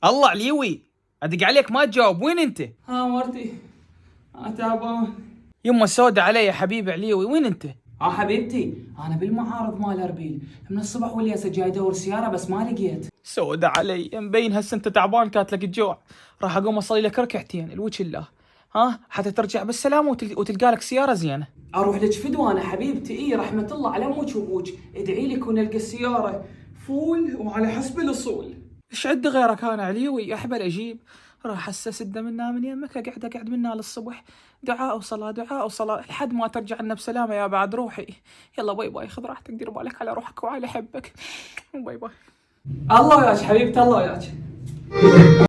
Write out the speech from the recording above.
الله عليوي، ادق عليك ما تجاوب، وين انت؟ مرتي. تعبان. يمه سودة علي يا حبيبي عليوي، وين انت؟ حبيبتي، انا بالمعارض مال اربيل من الصبح والياسة جاي ادور سيارة بس ما لقيت. سودة علي، مبين هسه انت تعبان كاتلك الجوع. راح اقوم اصلي لك ركعتين الوجه الله، حتى ترجع بالسلامة وتلقى لك سيارة زينة. اروح لك فدوانة حبيبتي، رحمة الله على امك وابوك، ادعي لك ونلقى السيارة فول وعلى حسب الاصول. ايش عندي غيرك انا عليوي؟ احبل اجيب. راح هسه سده منا من يمك، اقعد منا للصبح، دعاء وصلاة دعاء وصلاة لحد ما ترجع لنا بسلامة يا بعد روحي. يلا باي باي، خذ راحتك، دير بالك على روحك وعلى حبك. باي باي. الله وياك حبيبتي، الله وياك.